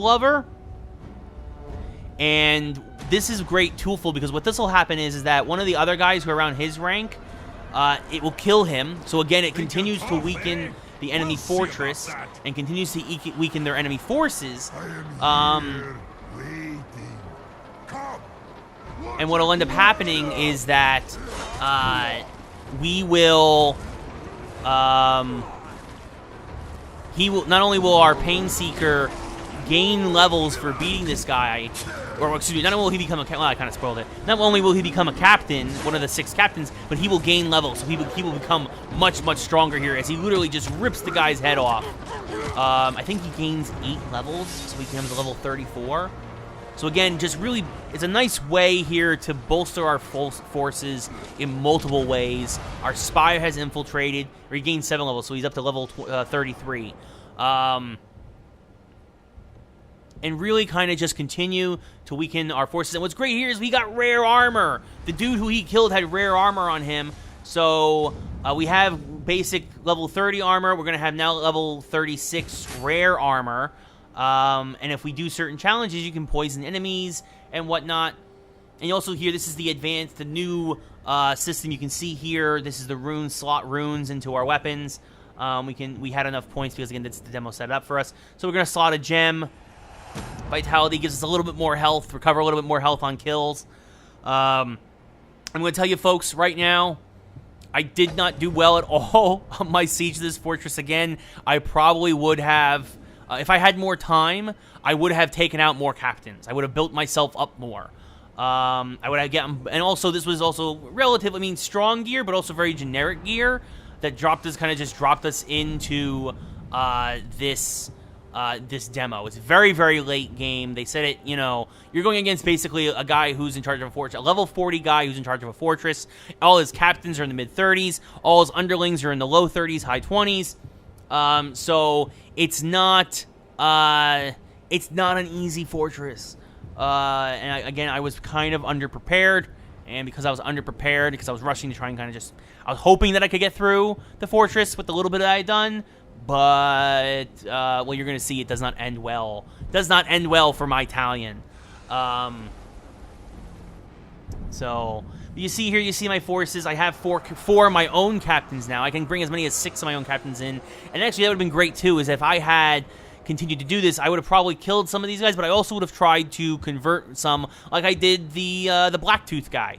lover. And this is great toolful because what this will happen is that one of the other guys who are around his rank, it will kill him. So again, it continues to weaken the enemy fortress and continues to weaken their enemy forces. And what will end up happening is that we will, he will, not only will our Painseeker gain levels for beating this guy, or excuse me, not only will he become a, well, I kind of spoiled it. Not only will he become a captain, one of the 6 captains, but he will gain levels. So he will become much, much stronger here as he literally just rips the guy's head off. I think he gains 8 levels, so he becomes a level 34. So again, just really, it's a nice way here to bolster our forces in multiple ways. Our Spire has infiltrated, or he gained 7 levels, so he's up to level 33. And really kind of just continue to weaken our forces. And what's great here is we got rare armor. The dude who he killed had rare armor on him. So we have basic level 30 armor. We're going to have now level 36 rare armor. And if we do certain challenges, you can poison enemies and whatnot. And you also hear this is the advanced, the new system you can see here. This is the runes, slot runes into our weapons. We had enough points because, again, that's the demo set up for us. So we're going to slot a gem. Vitality gives us a little bit more health, recover a little bit more health on kills. I'm going to tell you, folks, right now, I did not do well at all on my siege of this fortress again. I probably would have, if I had more time, I would have taken out more captains. I would have built myself up more. I would have gotten, and also this was also relatively, I mean, strong gear, but also very generic gear that dropped us, kind of just dropped us into this demo. It's very, very late game. They said it, you know, you're going against basically a guy who's in charge of a fortress, a level 40 guy who's in charge of a fortress. All his captains are in the mid-30s. All his underlings are in the low 30s, high 20s. So it's not an easy fortress. Again, I was kind of underprepared. And because I was underprepared, because I was rushing to try and kind of just, I was hoping that I could get through the fortress with the little bit that I had done. But, well, you're going to see it does not end well. Does not end well for my Italian. So, you see here, you see my forces. I have four of my own captains now. I can bring as many as 6 of my own captains in. And actually, that would have been great, too, is if I had continued to do this, I would have probably killed some of these guys, but I also would have tried to convert some, like I did the Blacktooth guy.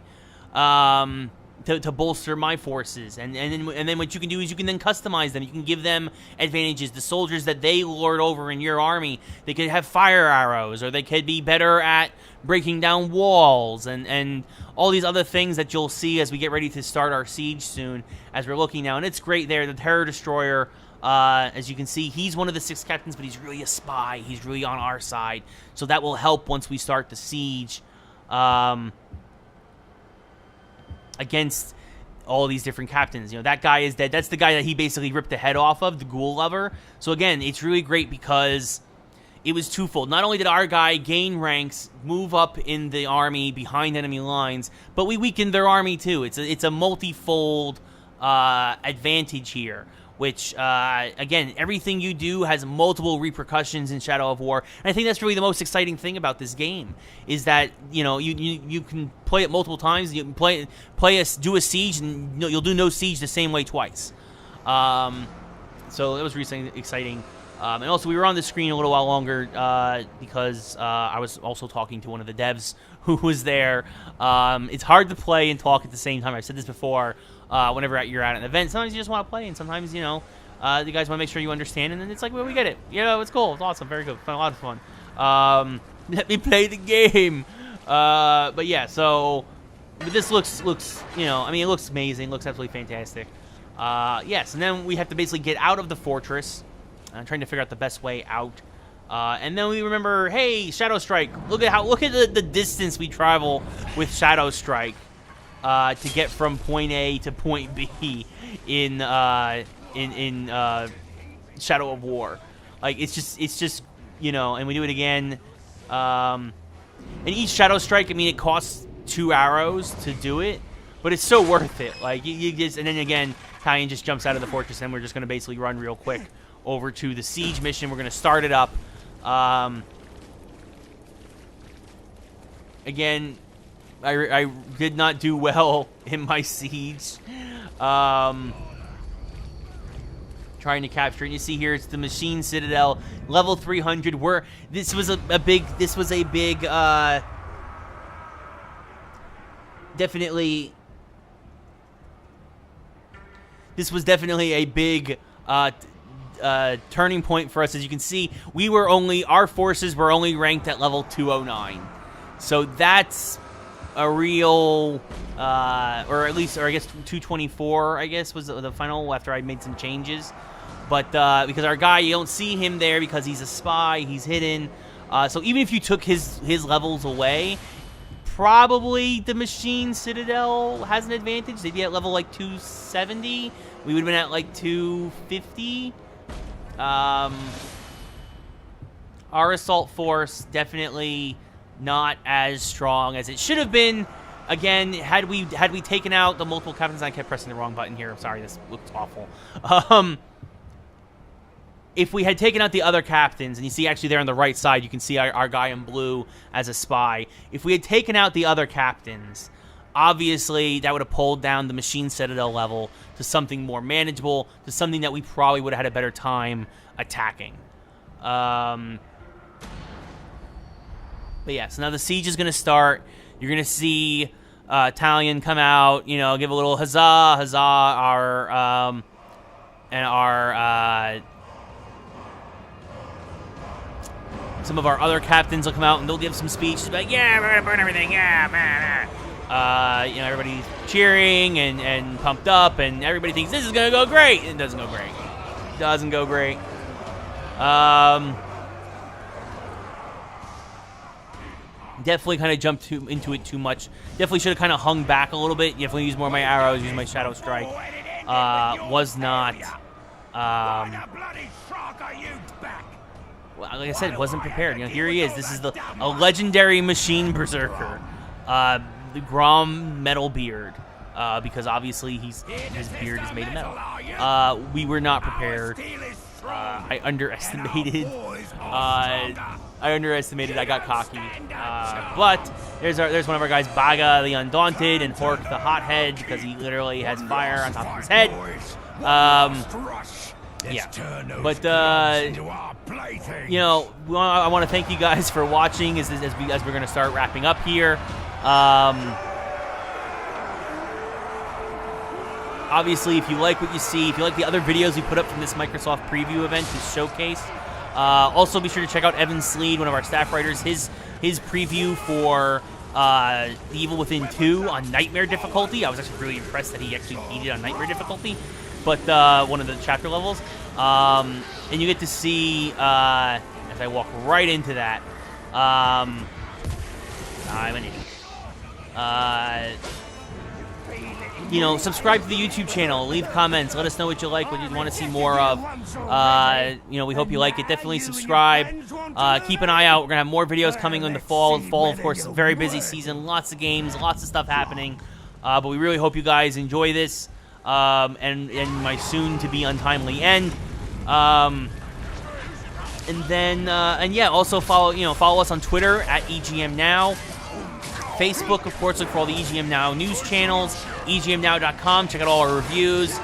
To bolster my forces, and then what you can do is you can then customize them. You can give them advantages. The soldiers that they lord over in your army, they could have fire arrows, or they could be better at breaking down walls, and all these other things that you'll see as we get ready to start our siege soon. As we're looking now, and it's great there. The Terror Destroyer, as you can see, he's one of the 6 captains, but he's really a spy. He's really on our side, so that will help once we start the siege. Against all these different captains. You know, that guy is dead. That's the guy that he basically ripped the head off of, the ghoul lover. So again, it's really great because it was twofold. Not only did our guy gain ranks, move up in the army behind enemy lines, but we weakened their army too. It's a multi-fold advantage here. Which, again, everything you do has multiple repercussions in Shadow of War. And I think that's really the most exciting thing about this game, is that, you know, you can play it multiple times. You can do a siege, and you'll do no siege the same way twice. So it was really exciting. And also, we were on the screen a little while longer because I was also talking to one of the devs who was there. It's hard to play and talk at the same time. I've said this before. Whenever you're at an event, sometimes you just want to play, and sometimes, you know, you guys want to make sure you understand, and then it's like, well, we get it. You know, it's cool. It's awesome. Very good. Fun, a lot of fun. Let me play the game. But yeah, so this looks, you know, I mean, it looks amazing. It looks absolutely fantastic. Yes, and then we have to basically get out of the fortress. I'm trying to figure out the best way out. And then we remember, hey, Shadow Strike. Look at the distance we travel with Shadow Strike. To get from point A to point B in Shadow of War. Like, it's just, you know, and we do it again. And each Shadow Strike, I mean, it costs 2 arrows to do it, but it's so worth it. Like, you just, and then again, Italian just jumps out of the fortress, and we're just going to basically run real quick over to the siege mission. We're going to start it up. again, I did not do well in my siege. Trying to capture it. You see here, it's the Machine Citadel, level 300. This was a big, definitely. This was definitely a big turning point for us. As you can see, our forces were only ranked at level 209. So that's a real, or I guess 224, I guess, was the final after I made some changes. But because our guy, you don't see him there because he's a spy, he's hidden. So even if you took his levels away, probably the Machine Citadel has an advantage. They'd be at level like 270. We would have been at like 250. Our assault force definitely not as strong as it should have been. Again, had we taken out the multiple captains, I kept pressing the wrong button here. I'm sorry, this looked awful. If we had taken out the other captains, and you see actually there on the right side, you can see our guy in blue as a spy. If we had taken out the other captains, obviously that would have pulled down the Machine Citadel level to something more manageable, to something that we probably would have had a better time attacking. But yeah, so now the siege is going to start. You're going to see Italian come out, give a little huzzah, huzzah, some of our other captains will come out and they'll give some speeches like, yeah, we're gonna burn everything, yeah, man. Everybody's cheering and pumped up, and everybody thinks this is gonna go great. It doesn't go great. It doesn't go great. Definitely kind of jumped into it too much. Definitely should have kind of hung back a little bit. Definitely used more of my arrows, used my Shadow Strike. Was not. Like I said, wasn't prepared. Here he is. This is a legendary Machine Berserker, the Grom Metal Beard, because obviously his beard is made of metal. We were not prepared. I underestimated. I got cocky. But there's one of our guys, Baga the Undaunted, and Hork the Hothead, because he literally has fire on top of his head. Yeah, but I want to thank you guys for watching as we're going to start wrapping up here. Obviously, if you like what you see, if you like the other videos we put up from this Microsoft preview event, this showcase, also be sure to check out Evan Sleed, one of our staff writers, his preview for The Evil Within 2 on Nightmare difficulty. I was actually really impressed that he actually beat it on Nightmare difficulty. But one of the chapter levels, and you get to see as I walk right into that. I'm an idiot. Subscribe to the YouTube channel, leave comments, let us know what you like, what you want to see more of. We hope you like it. Definitely subscribe. Keep an eye out. We're gonna have more videos coming in the fall. Fall, of course, is a very busy season. Lots of games, lots of stuff happening. But we really hope you guys enjoy this. And my soon-to-be untimely end. Also follow us on Twitter at EGM Now. Facebook, of course, look for all the EGM Now news channels. EGMNow.com. Check out all our reviews.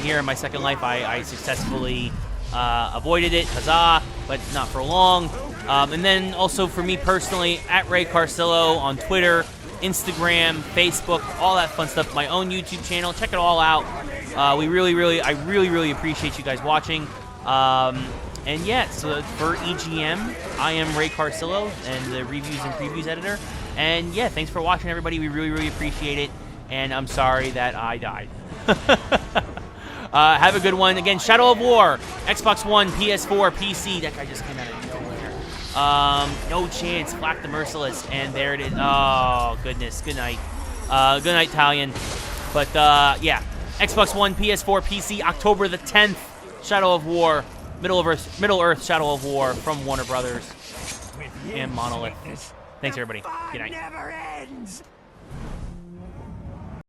Here in my second life, I successfully avoided it. Huzzah! But not for long. And then also for me personally, at Ray Carcillo on Twitter, Instagram, Facebook, all that fun stuff. My own YouTube channel. Check it all out. I really appreciate you guys watching. So for EGM, I am Ray Carcillo and the Reviews and Previews editor. And yeah, thanks for watching, everybody. We really appreciate it. And I'm sorry that I died. Have a good one. Again, Shadow of War, Xbox One, PS4, PC. That guy just came out of nowhere. No chance. Flack the Merciless. And there it is. Oh, goodness. Good night. Good night, Italian. But, yeah. Xbox One, PS4, PC, October the 10th. Shadow of War. Middle Earth Shadow of War from Warner Brothers and Monolith. Thanks, everybody. Good night.